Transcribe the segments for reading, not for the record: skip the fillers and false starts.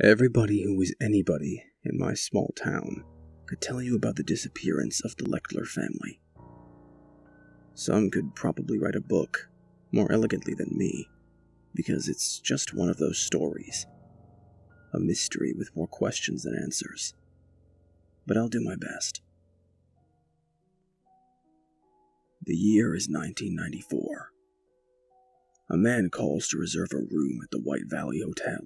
Everybody who was anybody in my small town could tell you about the disappearance of the Lechtler family. Some could probably write a book more elegantly than me, because it's just one of those stories. A mystery with more questions than answers. But I'll do my best. The year is 1994. A man calls to reserve a room at the White Valley Hotel.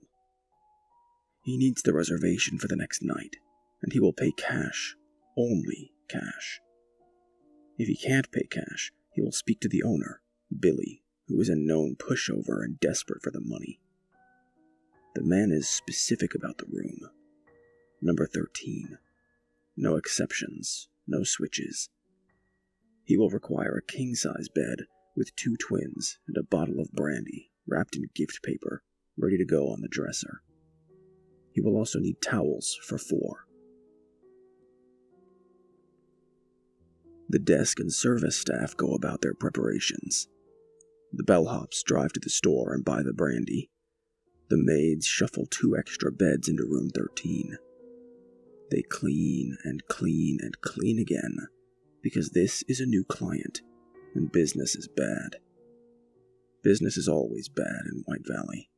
He needs the reservation for the next night, and he will pay cash, only cash. If he can't pay cash, he will speak to the owner, Billy, who is a known pushover and desperate for the money. The man is specific about the room. Number 13. No exceptions, no switches. He will require a king-size bed with 2 twins and a bottle of brandy wrapped in gift paper, ready to go on the dresser. He will also need towels for 4. The desk and service staff go about their preparations. The bellhops drive to the store and buy the brandy. The maids shuffle 2 extra beds into room 13. They clean and clean and clean again, because this is a new client, and business is bad. Business is always bad in White Valley.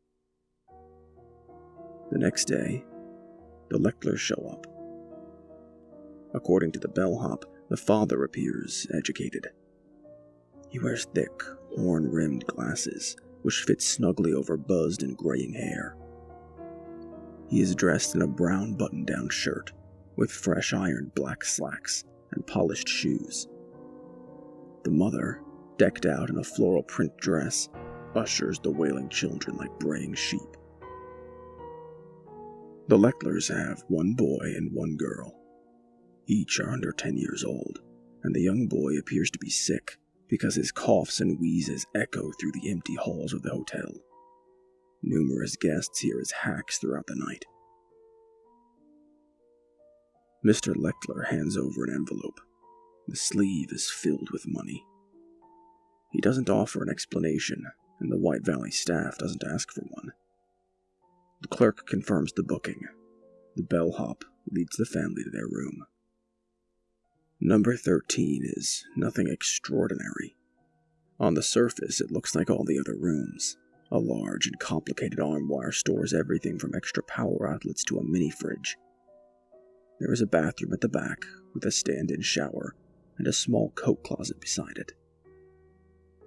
The next day, the Lechtlers show up. According to the bellhop, the father appears educated. He wears thick, horn-rimmed glasses, which fit snugly over buzzed and graying hair. He is dressed in a brown button-down shirt, with fresh ironed black slacks and polished shoes. The mother, decked out in a floral print dress, ushers the wailing children like braying sheep. The Lechtlers have 1 boy and 1 girl. Each are under 10 years old, and the young boy appears to be sick because his coughs and wheezes echo through the empty halls of the hotel. Numerous guests hear his hacks throughout the night. Mr. Lechtler hands over an envelope. The sleeve is filled with money. He doesn't offer an explanation, and the White Valley staff doesn't ask for one. The clerk confirms the booking. The bellhop leads the family to their room. Number 13 is nothing extraordinary. On the surface, it looks like all the other rooms. A large and complicated armoire stores everything from extra power outlets to a mini-fridge. There is a bathroom at the back, with a stand-in shower, and a small coat closet beside it.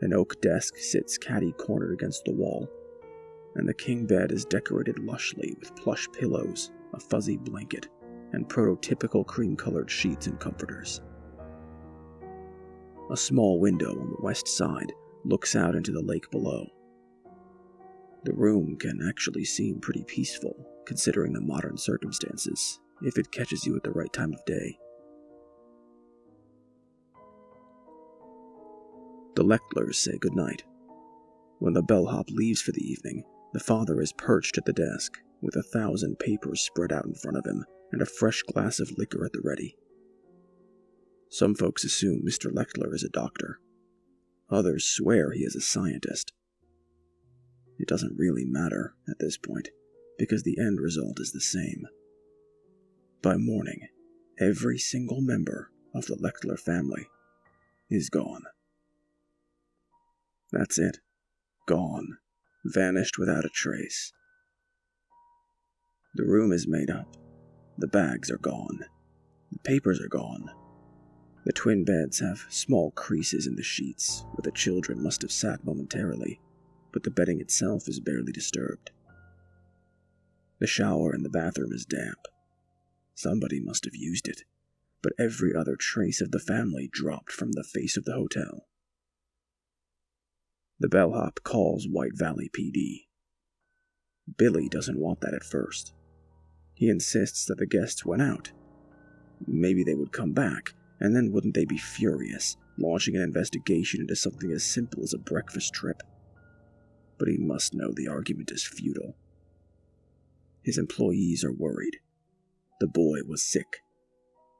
An oak desk sits catty-cornered against the wall, and the king bed is decorated lushly with plush pillows, a fuzzy blanket, and prototypical cream-colored sheets and comforters. A small window on the west side looks out into the lake below. The room can actually seem pretty peaceful, considering the modern circumstances, if it catches you at the right time of day. The Lechtlers say goodnight. When the bellhop leaves for the evening, the father is perched at the desk, with 1,000 papers spread out in front of him, and a fresh glass of liquor at the ready. Some folks assume Mr. Lechtler is a doctor. Others swear he is a scientist. It doesn't really matter at this point, because the end result is the same. By morning, every single member of the Lechtler family is gone. That's it. Gone. Vanished without a trace. The room is made up. The bags are gone. The papers are gone. The twin beds have small creases in the sheets where the children must have sat momentarily, but the bedding itself is barely disturbed. The shower in the bathroom is damp. Somebody must have used it, but every other trace of the family dropped from the face of the hotel. The bellhop calls White Valley PD. Billy doesn't want that at first. He insists that the guests went out. Maybe they would come back, and then wouldn't they be furious, launching an investigation into something as simple as a breakfast trip? But he must know the argument is futile. His employees are worried. The boy was sick.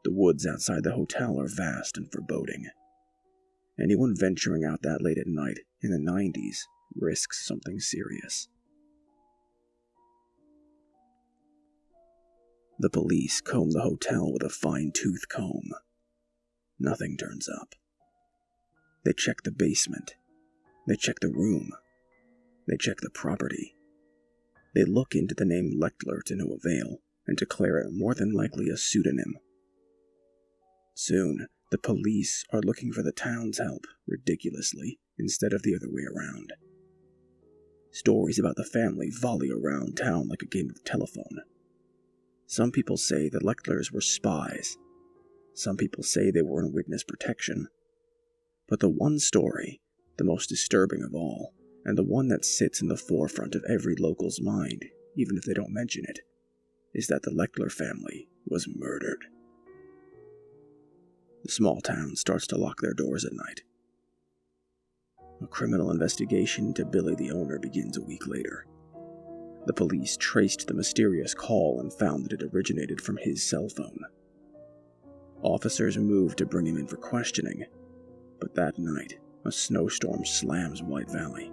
The woods outside the hotel are vast and foreboding. Anyone venturing out that late at night in the 90s risks something serious. The police comb the hotel with a fine-tooth comb. Nothing turns up. They check the basement. They check the room. They check the property. They look into the name Lechtler to no avail, and declare it more than likely a pseudonym. Soon, the police are looking for the town's help, ridiculously, instead of the other way around. Stories about the family volley around town like a game of telephone. Some people say the Lechtlers were spies. Some people say they were in witness protection. But the one story, the most disturbing of all, and the one that sits in the forefront of every local's mind, even if they don't mention it, is that the Lechtler family was murdered. The small town starts to lock their doors at night. A criminal investigation into Billy the owner begins a week later. The police traced the mysterious call and found that it originated from his cell phone. Officers moved to bring him in for questioning, but that night, a snowstorm slams White Valley.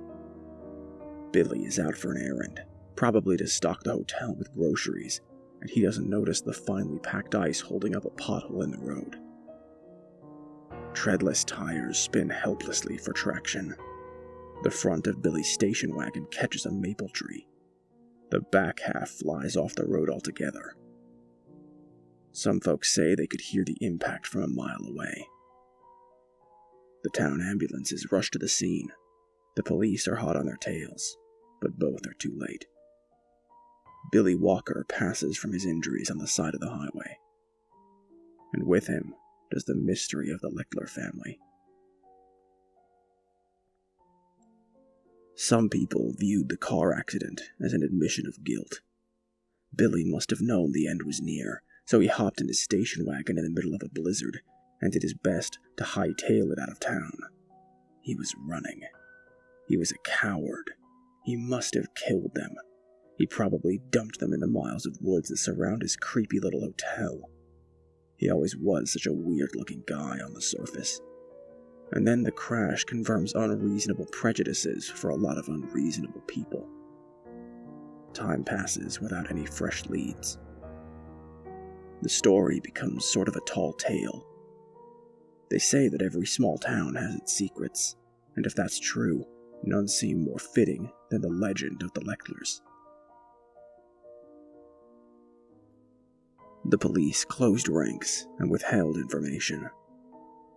Billy is out for an errand, probably to stock the hotel with groceries, and he doesn't notice the finely packed ice holding up a pothole in the road. Treadless tires spin helplessly for traction. The front of Billy's station wagon catches a maple tree. The back half flies off the road altogether. Some folks say they could hear the impact from a mile away. The town ambulances rush to the scene. The police are hot on their tails, but both are too late. Billy Walker passes from his injuries on the side of the highway. And with him does the mystery of the Lechtler family. Some people viewed the car accident as an admission of guilt. Billy must have known the end was near, so he hopped in his station wagon in the middle of a blizzard and did his best to hightail it out of town. He was running. He was a coward. He must have killed them. He probably dumped them in the miles of woods that surround his creepy little hotel. He always was such a weird-looking guy on the surface. And then the crash confirms unreasonable prejudices for a lot of unreasonable people. Time passes without any fresh leads. The story becomes sort of a tall tale. They say that every small town has its secrets, and if that's true, none seem more fitting than the legend of the Lechtlers. The police closed ranks and withheld information.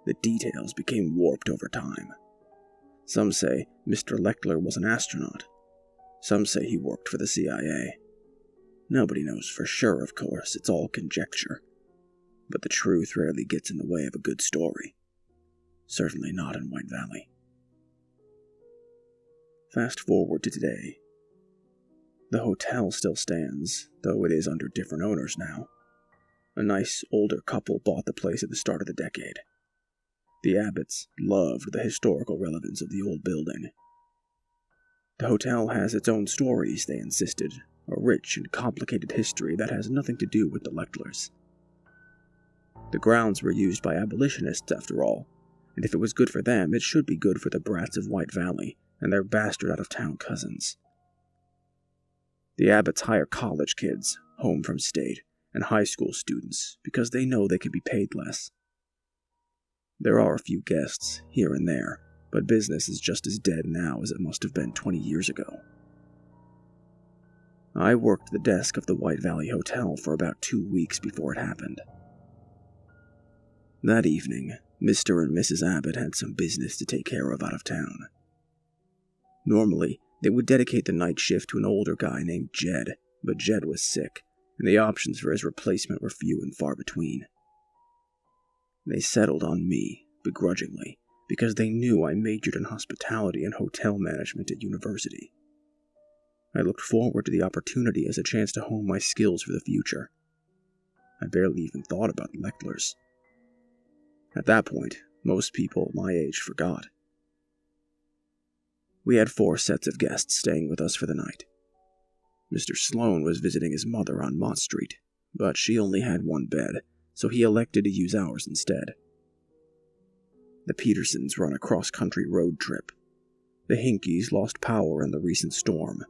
The details became warped over time. Some say Mr. Lechtler was an astronaut. Some say he worked for the CIA. Nobody knows for sure, of course, it's all conjecture. But the truth rarely gets in the way of a good story. Certainly not in White Valley. Fast forward to today. The hotel still stands, though it is under different owners now. A nice older couple bought the place at the start of the decade. The Abbotts loved the historical relevance of the old building. The hotel has its own stories, they insisted, a rich and complicated history that has nothing to do with the Lechtlers. The grounds were used by abolitionists, after all, and if it was good for them, it should be good for the brats of White Valley and their bastard out-of-town cousins. The Abbotts hire college kids, home from state, and high school students because they know they can be paid less. There are a few guests, here and there, but business is just as dead now as it must have been 20 years ago. I worked the desk of the White Valley Hotel for about 2 weeks before it happened. That evening, Mr. and Mrs. Abbott had some business to take care of out of town. Normally, they would dedicate the night shift to an older guy named Jed, but Jed was sick, and the options for his replacement were few and far between. They settled on me, begrudgingly, because they knew I majored in hospitality and hotel management at university. I looked forward to the opportunity as a chance to hone my skills for the future. I barely even thought about the Lechtlers. At that point, most people my age forgot. We had 4 sets of guests staying with us for the night. Mr. Sloan was visiting his mother on Mott Street, but she only had 1 bed, so he elected to use ours instead. The Petersons were on a cross-country road trip. The Hinkies lost power in the recent storm,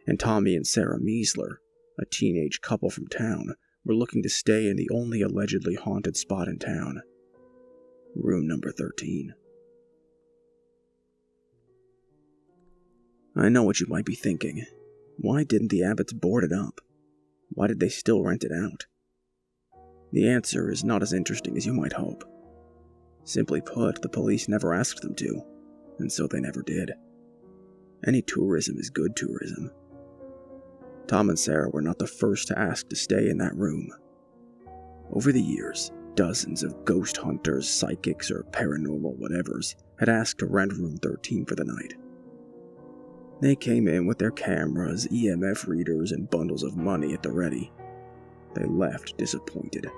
and Tommy and Sarah Meisler, a teenage couple from town, were looking to stay in the only allegedly haunted spot in town. Room number 13. I know what you might be thinking. Why didn't the Abbotts board it up? Why did they still rent it out? The answer is not as interesting as you might hope. Simply put, the police never asked them to, and so they never did. Any tourism is good tourism. Tom and Sarah were not the first to ask to stay in that room. Over the years, dozens of ghost hunters, psychics, or paranormal whatevers had asked to rent room 13 for the night. They came in with their cameras, EMF readers, and bundles of money at the ready. They left disappointed.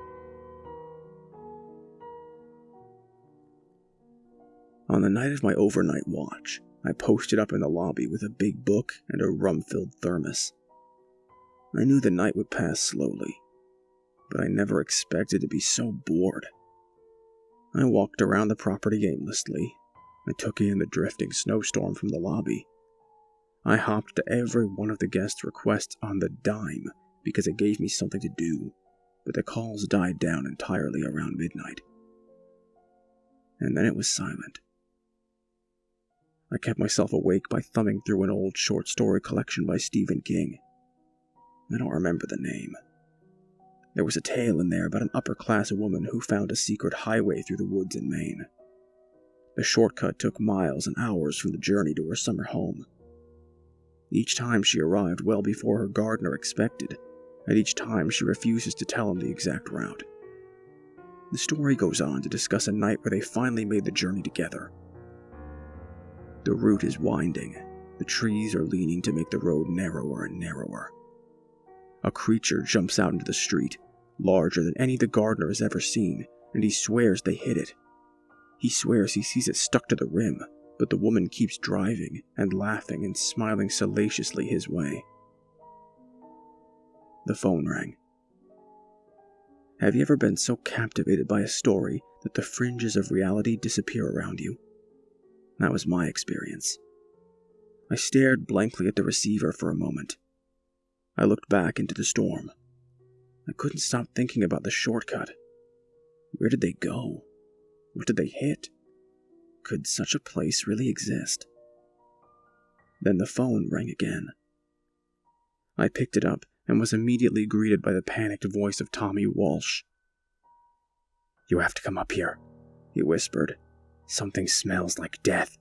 On the night of my overnight watch, I posted up in the lobby with a big book and a rum-filled thermos. I knew the night would pass slowly, but I never expected to be so bored. I walked around the property aimlessly. I took in the drifting snowstorm from the lobby. I hopped to every one of the guests' requests on the dime because it gave me something to do, but the calls died down entirely around midnight. And then it was silent. I kept myself awake by thumbing through an old short story collection by Stephen King. I don't remember the name. There was a tale in there about an upper-class woman who found a secret highway through the woods in Maine. The shortcut took miles and hours from the journey to her summer home. Each time she arrived well before her gardener expected, and each time she refuses to tell him the exact route. The story goes on to discuss a night where they finally made the journey together. The route is winding. The trees are leaning to make the road narrower and narrower. A creature jumps out into the street, larger than any the gardener has ever seen, and he swears they hit it. He swears he sees it stuck to the rim, but the woman keeps driving and laughing and smiling salaciously his way. The phone rang. Have you ever been so captivated by a story that the fringes of reality disappear around you? That was my experience. I stared blankly at the receiver for a moment. I looked back into the storm. I couldn't stop thinking about the shortcut. Where did they go? What did they hit? Could such a place really exist? Then the phone rang again. I picked it up and was immediately greeted by the panicked voice of Tommy Walsh. "You have to come up here," he whispered. "Something smells like death."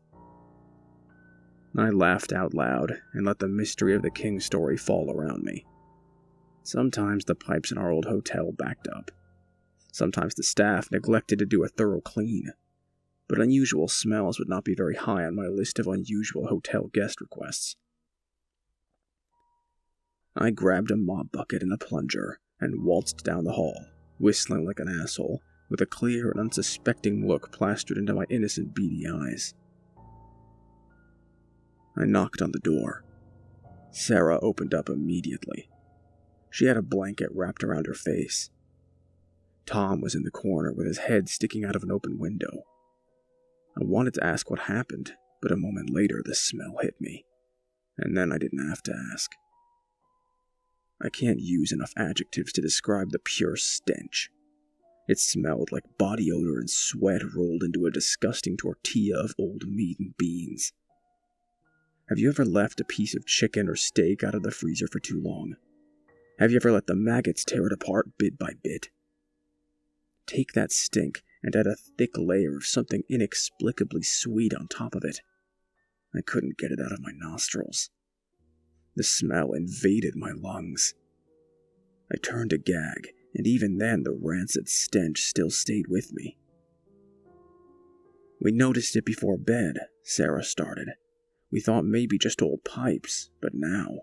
I laughed out loud and let the mystery of the King story fall around me. Sometimes the pipes in our old hotel backed up. Sometimes the staff neglected to do a thorough clean. But unusual smells would not be very high on my list of unusual hotel guest requests. I grabbed a mop bucket and a plunger and waltzed down the hall, whistling like an asshole, with a clear and unsuspecting look plastered into my innocent beady eyes. I knocked on the door. Sarah opened up immediately. She had a blanket wrapped around her face. Tom was in the corner with his head sticking out of an open window. I wanted to ask what happened, but a moment later the smell hit me, and then I didn't have to ask. I can't use enough adjectives to describe the pure stench. It smelled like body odor and sweat rolled into a disgusting tortilla of old meat and beans. Have you ever left a piece of chicken or steak out of the freezer for too long? Have you ever let the maggots tear it apart bit by bit? Take that stink and add a thick layer of something inexplicably sweet on top of it. I couldn't get it out of my nostrils. The smell invaded my lungs. I turned to gag, and even then the rancid stench still stayed with me. "We noticed it before bed," Sarah started. "We thought maybe just old pipes, but now..."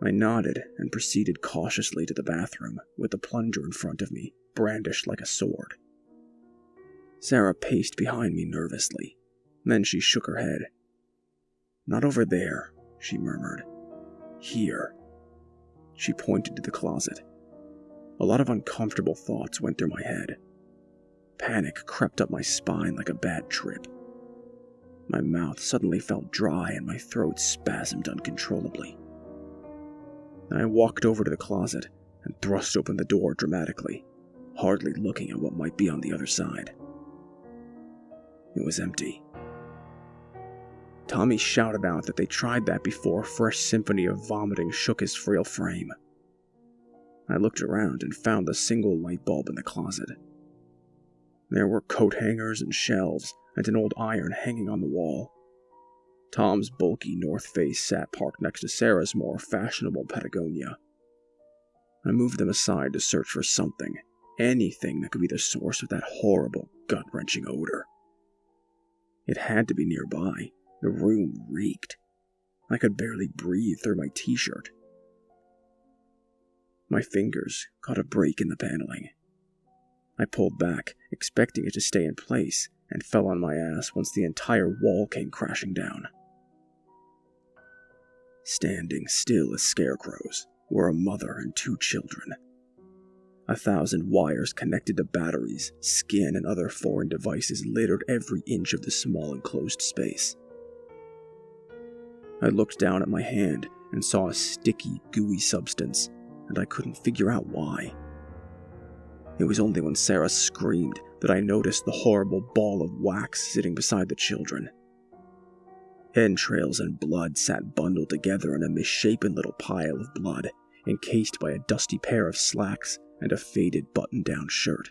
I nodded and proceeded cautiously to the bathroom, with the plunger in front of me, brandished like a sword. Sarah paced behind me nervously. Then she shook her head. "Not over there," she murmured. "Here." She pointed to the closet. A lot of uncomfortable thoughts went through my head. Panic crept up my spine like a bad trip. My mouth suddenly felt dry and my throat spasmed uncontrollably. I walked over to the closet and thrust open the door dramatically, hardly looking at what might be on the other side. It was empty. Tommy shouted out that they tried that before a fresh symphony of vomiting shook his frail frame. I looked around and found the single light bulb in the closet. There were coat hangers and shelves, and an old iron hanging on the wall. Tom's bulky North Face sat parked next to Sarah's more fashionable Patagonia. I moved them aside to search for something, anything that could be the source of that horrible, gut-wrenching odor. It had to be nearby. The room reeked. I could barely breathe through my t-shirt. My fingers caught a break in the paneling. I pulled back, expecting it to stay in place, and fell on my ass once the entire wall came crashing down. Standing still as scarecrows were a mother and 2 children. 1,000 wires connected to batteries, skin, and other foreign devices littered every inch of the small enclosed space. I looked down at my hand and saw a sticky, gooey substance, and I couldn't figure out why. It was only when Sarah screamed that I noticed the horrible ball of wax sitting beside the children. Entrails and blood sat bundled together in a misshapen little pile of blood, encased by a dusty pair of slacks and a faded button-down shirt.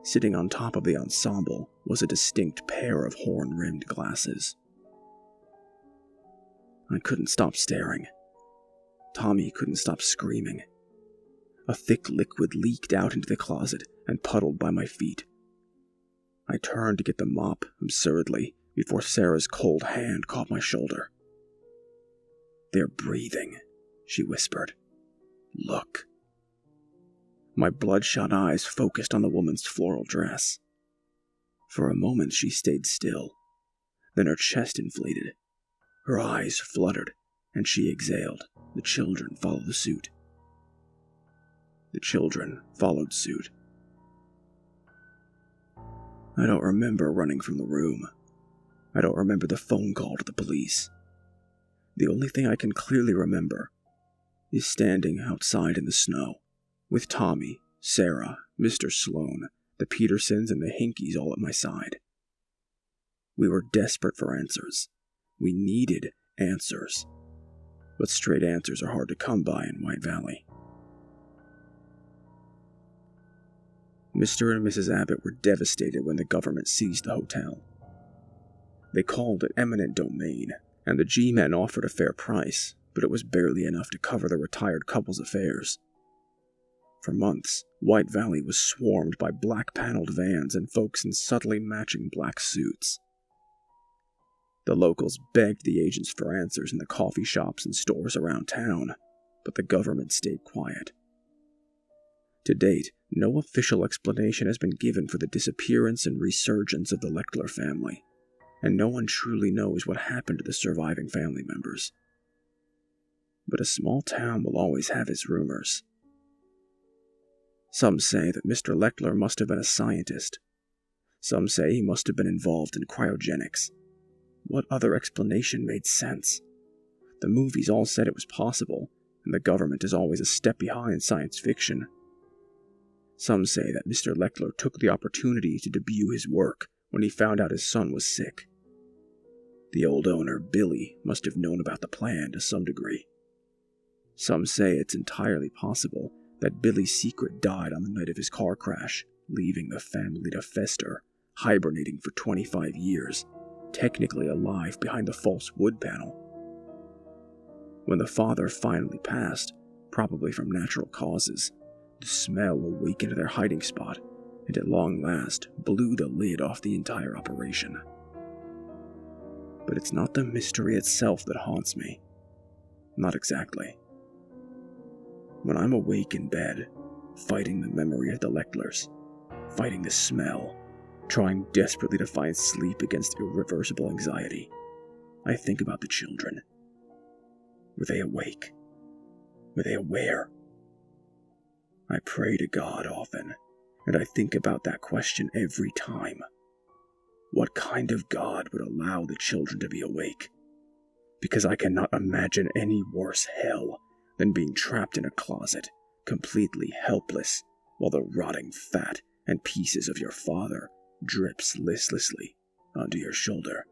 Sitting on top of the ensemble was a distinct pair of horn-rimmed glasses. I couldn't stop staring. Tommy couldn't stop screaming. A thick liquid leaked out into the closet and puddled by my feet. I turned to get the mop, absurdly, before Sarah's cold hand caught my shoulder. "They're breathing," she whispered. "Look." My bloodshot eyes focused on the woman's floral dress. For a moment she stayed still. Then her chest inflated. Her eyes fluttered, and she exhaled. The children followed suit. The children followed suit. I don't remember running from the room. I don't remember the phone call to the police. The only thing I can clearly remember is standing outside in the snow, with Tommy, Sarah, Mr. Sloan, the Petersons, and the Hinkies all at my side. We were desperate for answers. We needed answers. But straight answers are hard to come by in White Valley. Mr. and Mrs. Abbott were devastated when the government seized the hotel. They called it eminent domain, and the G-men offered a fair price, but it was barely enough to cover the retired couple's affairs. For months, White Valley was swarmed by black-paneled vans and folks in subtly matching black suits. The locals begged the agents for answers in the coffee shops and stores around town, but the government stayed quiet. To date, no official explanation has been given for the disappearance and resurgence of the Lechtler family, and no one truly knows what happened to the surviving family members. But a small town will always have its rumors. Some say that Mr. Lechtler must have been a scientist. Some say he must have been involved in cryogenics. What other explanation made sense? The movies all said it was possible, and the government is always a step behind science fiction. Some say that Mr. Lechtler took the opportunity to debut his work when he found out his son was sick. The old owner, Billy, must have known about the plan to some degree. Some say it's entirely possible that Billy's secret died on the night of his car crash, leaving the family to fester, hibernating for 25 years, technically alive behind the false wood panel. When the father finally passed, probably from natural causes, the smell awakened their hiding spot, and at long last blew the lid off the entire operation. But it's not the mystery itself that haunts me. Not exactly. When I'm awake in bed, fighting the memory of the Lechtlers, fighting the smell, trying desperately to find sleep against irreversible anxiety, I think about the children. Were they awake? Were they aware? I pray to God often, and I think about that question every time. What kind of God would allow the children to be awake? Because I cannot imagine any worse hell than being trapped in a closet, completely helpless, while the rotting fat and pieces of your father drips listlessly onto your shoulder.